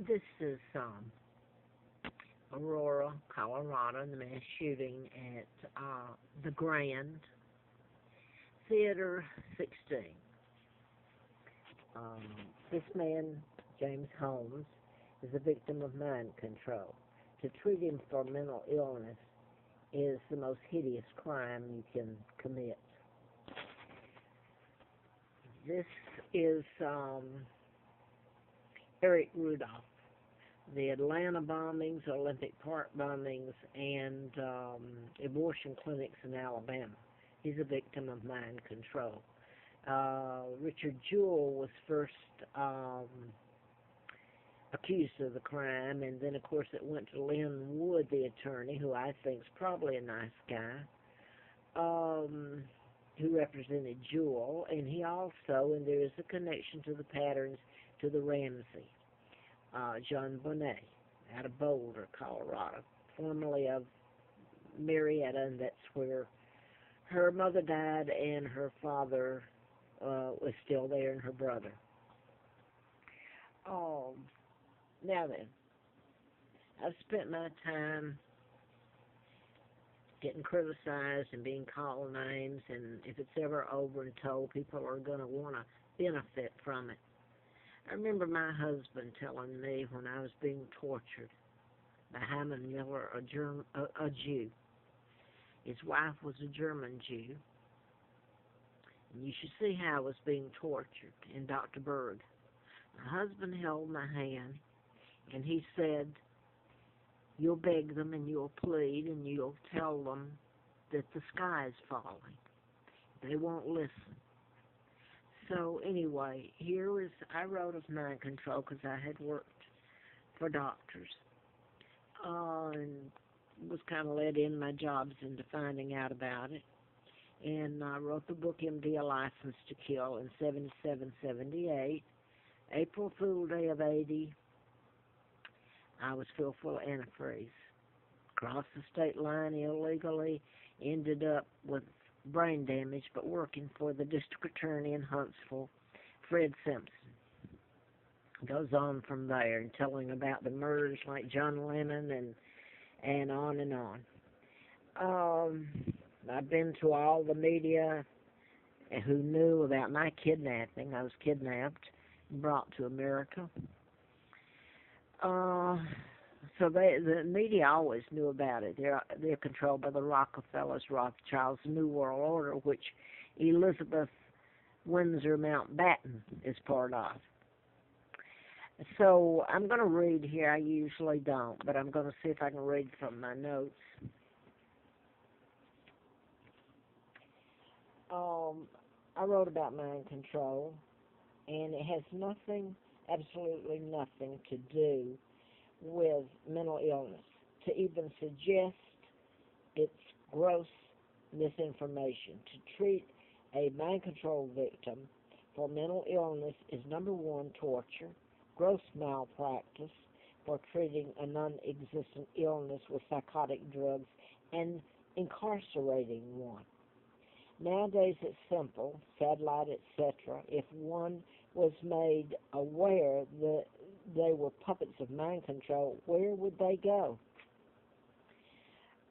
This is Aurora, Colorado, the mass shooting at the Grand Theater 16. Um, this man, James Holmes, is a victim of mind control. To treat him for mental illness is the most hideous crime you can commit. This is Eric Rudolph. The Atlanta bombings, Olympic Park bombings, and abortion clinics in Alabama. He's a victim of mind control. Richard Jewell was first accused of the crime, and then, of course, it went to Lynn Wood, the attorney, who I think is probably a nice guy, who represented Jewell, and he also, and there is a connection to the patterns to the Ramsey. John Bonet out of Boulder, Colorado, formerly of Marietta, and that's where her mother died, and her father was still there, and her brother. Now then, I've spent my time getting criticized and being called names, and if it's ever over and told, people are going to want to benefit from it. I remember my husband telling me when I was being tortured by Hyman Miller, a Jew. His wife was a German Jew. And you should see how I was being tortured in Dr. Berg. My husband held my hand, and he said, "You'll beg them, and you'll plead, and you'll tell them that the sky is falling. They won't listen." So anyway, I wrote of mind control because I had worked for doctors and was kind of led in my jobs into finding out about it. And I wrote the book MD, A License to Kill in 77, 78. April Fool Day of 80, I was filled full of antifreeze. Crossed the state line illegally, ended up with brain damage, but working for the district attorney in Huntsville, Fred Simpson. Goes on from there and telling about the murders like John Lennon and on and on. I've been to all the media who knew about my kidnapping. I was kidnapped and brought to America. So the media always knew about it. They're controlled by the Rockefellers, Rothschilds, New World Order, which Elizabeth Windsor Mountbatten is part of. So I'm going to read here. I usually don't, but I'm going to see if I can read from my notes. I wrote about mind control, and it has nothing, absolutely nothing to do with mental illness. To even suggest it's gross misinformation. To treat a mind control victim for mental illness is number one, torture, gross malpractice for treating a non-existent illness with psychotic drugs, and incarcerating one. Nowadays it's simple, satellite, etc. If one was made aware that they were puppets of mind control, where would they go?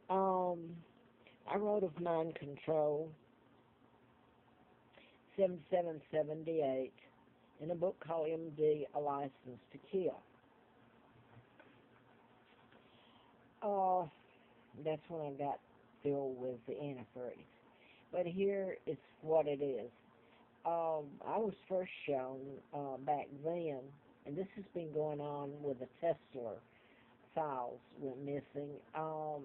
I wrote of mind control 77, 78 in a book called MD, A License to Kill. That's when I got filled with the antifreeze. But here is what it is. I was first shown back then, and this has been going on with the Tesla files went missing.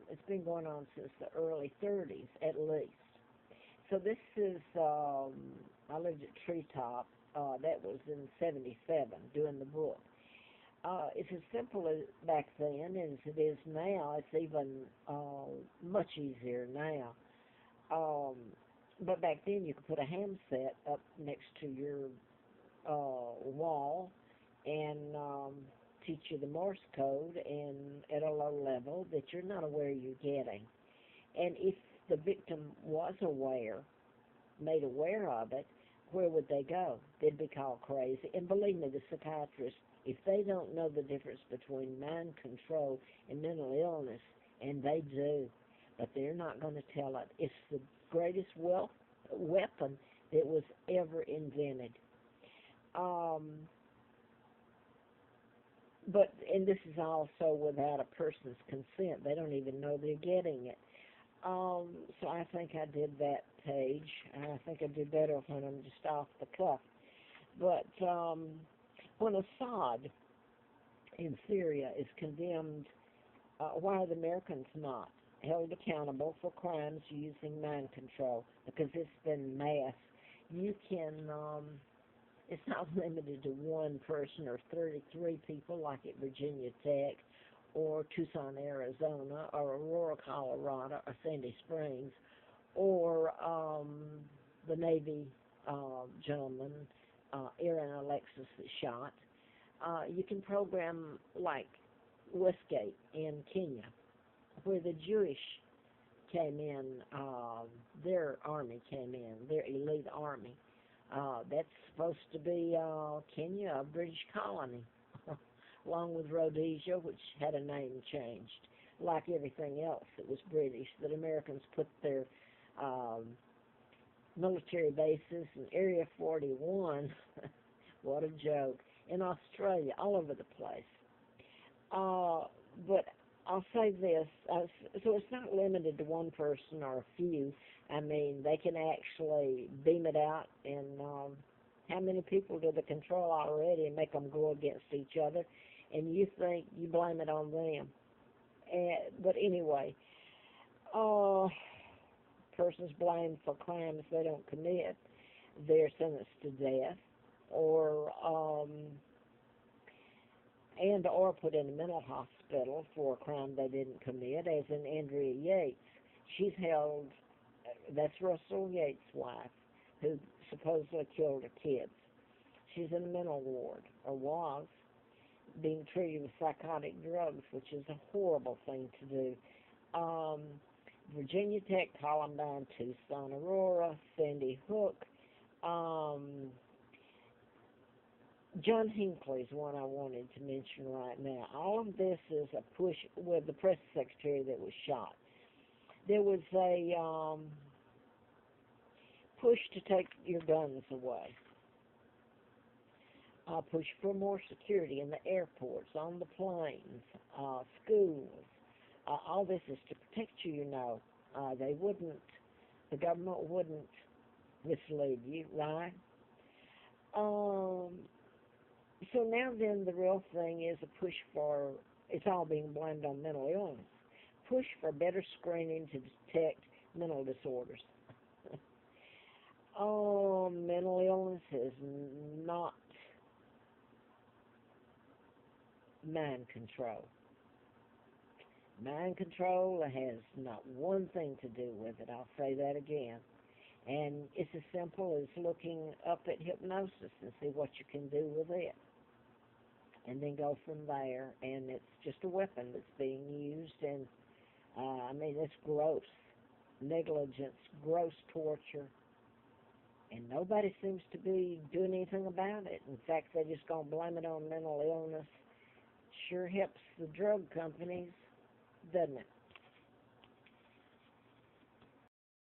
It's been going on since the early 30s, at least. So this is, I lived at Treetop. That was in 77, doing the book. It's as simple as back then as it is now. It's even much easier now. But back then you could put a handset up next to your wall and teach you the Morse code and at a low level that you're not aware you're getting. And if the victim was aware, made aware of it, where would they go? They'd be called crazy. And believe me, the psychiatrists, if they don't know the difference between mind control and mental illness, and they do, but they're not going to tell it. It's the greatest weapon that was ever invented. Um, and this is also without a person's consent. They don't even know they're getting it. So I think I did that page. I think I do better when I'm just off the cuff. But when Assad in Syria is condemned, why are the Americans not held accountable for crimes using mind control? Because it's been mass. You can, it's not limited to one person or 33 people like at Virginia Tech or Tucson, Arizona, or Aurora, Colorado, or Sandy Springs, or the Navy gentleman, Aaron Alexis, that shot. You can program like Westgate in Kenya, where the Jewish came in, their army came in, their elite army. That's supposed to be Kenya, a British colony, along with Rhodesia, which had a name changed. Like everything else that was British, that Americans put their military bases in Area 41, what a joke, in Australia, all over the place. But I'll say this, so it's not limited to one person or a few. I mean, they can actually beam it out, and how many people do they control already and make them go against each other, and you think you blame it on them. But anyway, persons blamed for crimes they don't commit, they're sentenced to death, or put in a mental hospital for a crime they didn't commit, as in Andrea Yates. She's held, that's Russell Yates' wife, who supposedly killed her kids. She's in a mental ward, or was, being treated with psychotic drugs, which is a horrible thing to do. Virginia Tech, Columbine, Tucson, Aurora, Sandy Hook, John Hinckley's one I wanted to mention right now. All of this is a push with the press secretary that was shot. There was a push to take your guns away. Push for more security in the airports, on the planes, schools. All this is to protect you, you know. The government wouldn't mislead you, right? So now then the real thing is a push for, it's all being blamed on mental illness, push for better screening to detect mental disorders. Mental illness is not mind control. Mind control has not one thing to do with it. I'll say that again. And it's as simple as looking up at hypnosis and see what you can do with it. And then go from there. And it's just a weapon that's being used. And, I mean, it's gross negligence, gross torture. And nobody seems to be doing anything about it. In fact, they're just going to blame it on mental illness. Sure helps the drug companies, doesn't it?